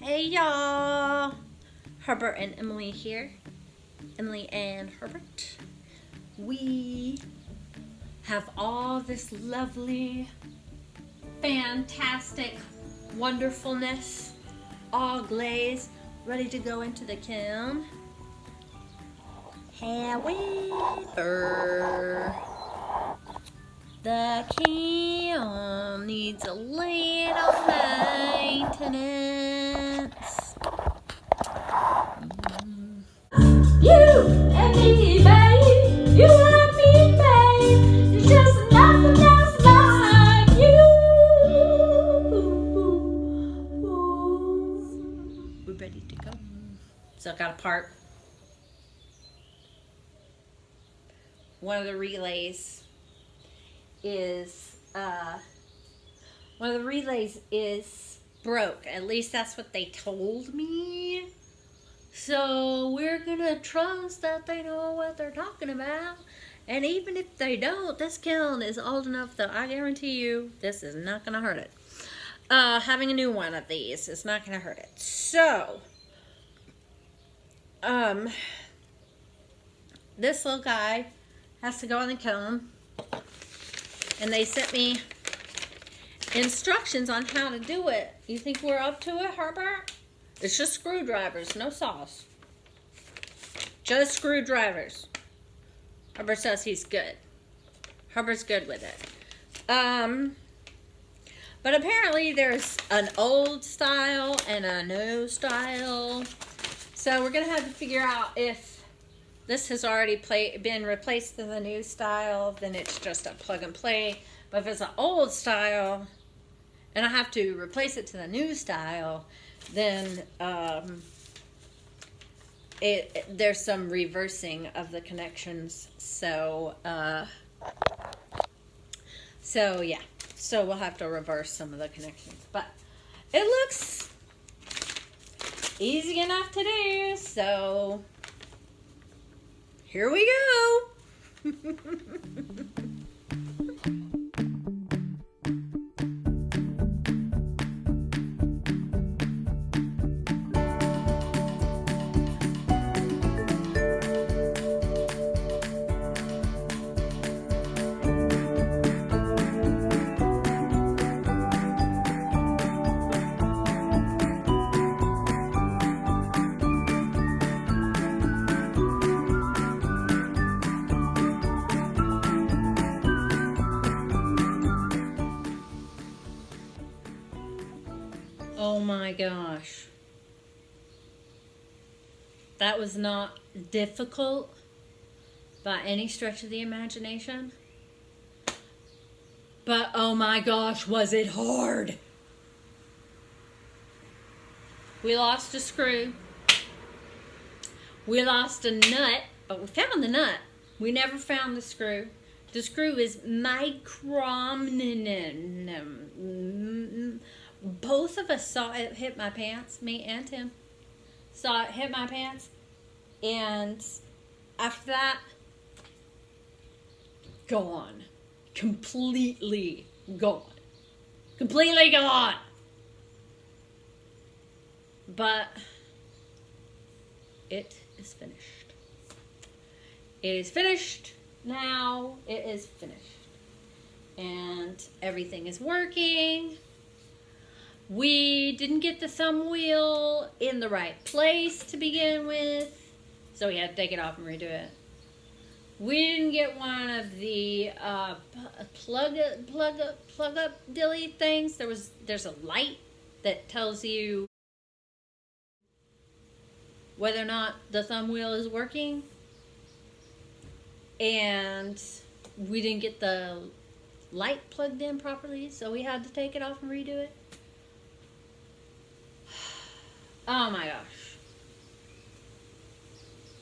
Hey y'all, Herbert and Emily here. Emily and Herbert. We have all this lovely, fantastic wonderfulness all glazed, ready to go into the kiln. However, the kiln needs a little maintenance. You and me, babe. You and me, babe. There's just nothing else like you. We're ready to go. So I got a part. One of the relays is broke. At least that's what they told me. So we're gonna trust that they know what they're talking about. And even if they don't, this kiln is old enough that I guarantee you this is not gonna hurt it. Having a new one of these is not gonna hurt it. So this little guy has to go in the kiln, and they sent me instructions on how to do it. You think we're up to it, Herbert? It's just screwdrivers, no saws. Just screwdrivers. Herbert says he's good. Herbert's good with it. But apparently there's an old style and a new style. So we're gonna have to figure out if this has already been replaced in the new style, then it's just a plug and play. But if it's an old style and I have to replace it to the new style, then there's some reversing of the connections. So yeah, so we'll have to reverse some of the connections. But it looks easy enough to do, so here we go. Oh my gosh. That was not difficult by any stretch of the imagination. But oh my gosh, was it hard. We lost a screw. We lost a nut, but we found the nut. We never found the screw. The screw is micron. Both of us saw it hit my pants, me and Tim. Saw it hit my pants. And after that, gone. Completely gone. Completely gone. But it is finished. It is finished. Now it is finished. And everything is working. We didn't get the thumb wheel in the right place to begin with, so we had to take it off and redo it. We didn't get one of the plug up dilly things. There's a light that tells you whether or not the thumb wheel is working, and we didn't get the light plugged in properly, so we had to take it off and redo it. Oh my gosh.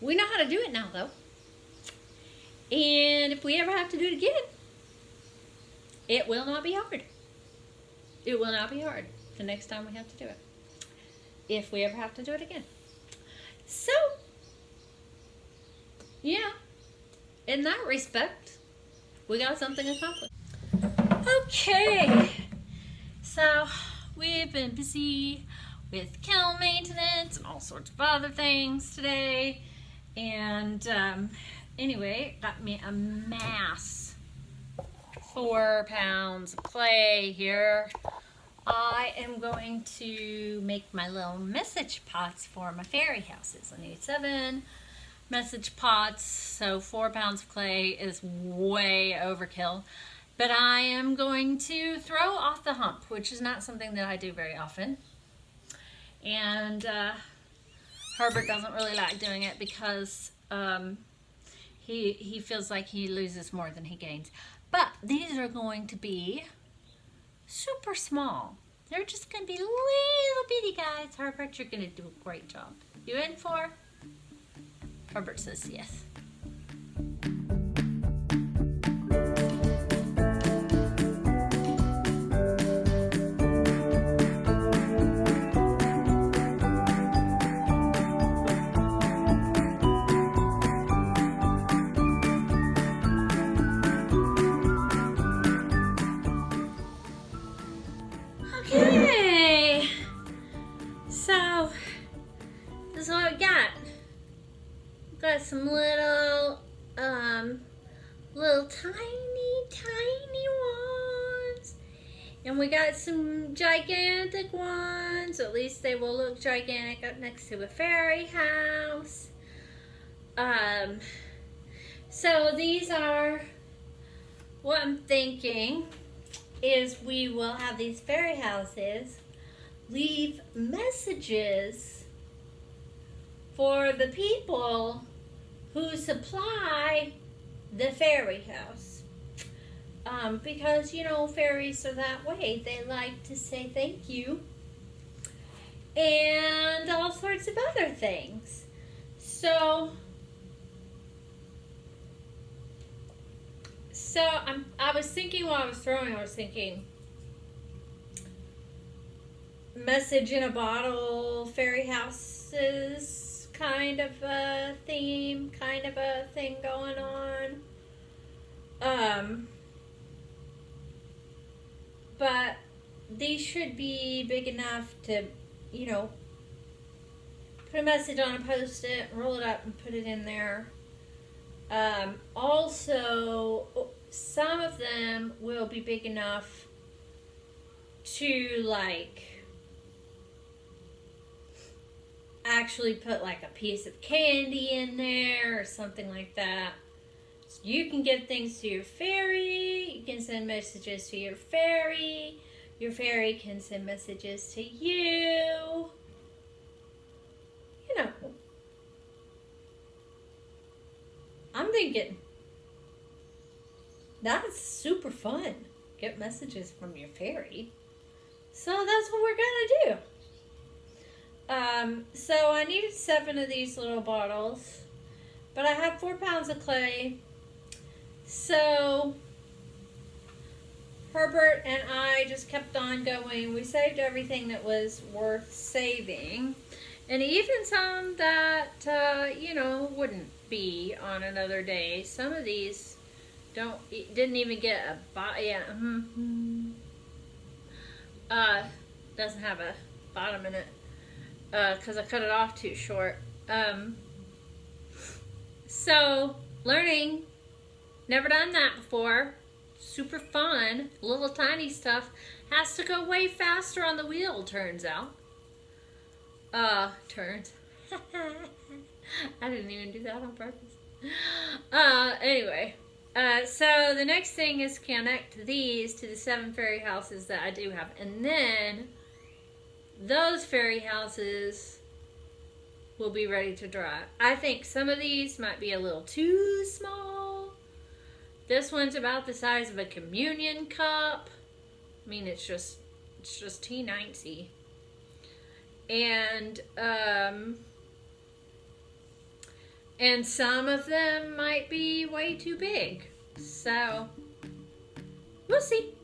We know how to do it now, though. And if we ever have to do it again, it will not be hard. It will not be hard the next time we have to do it. If we ever have to do it again. So, yeah. In that respect, we got something accomplished. Okay. So, we've been busy with kiln maintenance and all sorts of other things today. And anyway, got me a mass, 4 pounds of clay here. I am going to make my little message pots for my fairy houses. I need 7 message pots, so 4 pounds of clay is way overkill. But I am going to throw off the hump, which is not something that I do very often. And Herbert doesn't really like doing it because he feels like he loses more than he gains. But these are going to be super small. They're just going to be little bitty guys. Herbert, you're going to do a great job. You in for? Herbert says yes. Okay, so this is what we got. We've got some little tiny ones, and we got some gigantic ones. At least they will look gigantic up next to a fairy house. So these are what I'm thinking. Is we will have these fairy houses leave messages for the people who supply the fairy house. Because, you know, fairies are that way. They like to say thank you and all sorts of other things. So I was thinking while I was throwing, I was thinking message in a bottle, fairy houses, kind of a theme, kind of a thing going on. But these should be big enough to, you know, put a message on a post-it, roll it up and put it in there. Also, some of them will be big enough to like actually put like a piece of candy in there or something like that. So you can give things to your fairy, you can send messages to your fairy can send messages to you. You know, I'm thinking that's super fun. Get messages from your fairy. So that's what we're gonna do. So I needed 7 of these little bottles, but I have 4 pounds of clay. So Herbert and I just kept on going. We saved everything that was worth saving, and even some that you know, wouldn't be on another day. Some of these didn't even get a doesn't have a bottom in it because I cut it off too short. So learning, never done that before. Super fun. Little tiny stuff has to go way faster on the wheel, turns out. Turns. I didn't even do that on purpose. Anyway. So the next thing is connect these to the 7 fairy houses that I do have. And then those fairy houses will be ready to dry. I think some of these might be a little too small. This one's about the size of a communion cup. I mean, it's just teeny. And some of them might be way too big. So, we'll see.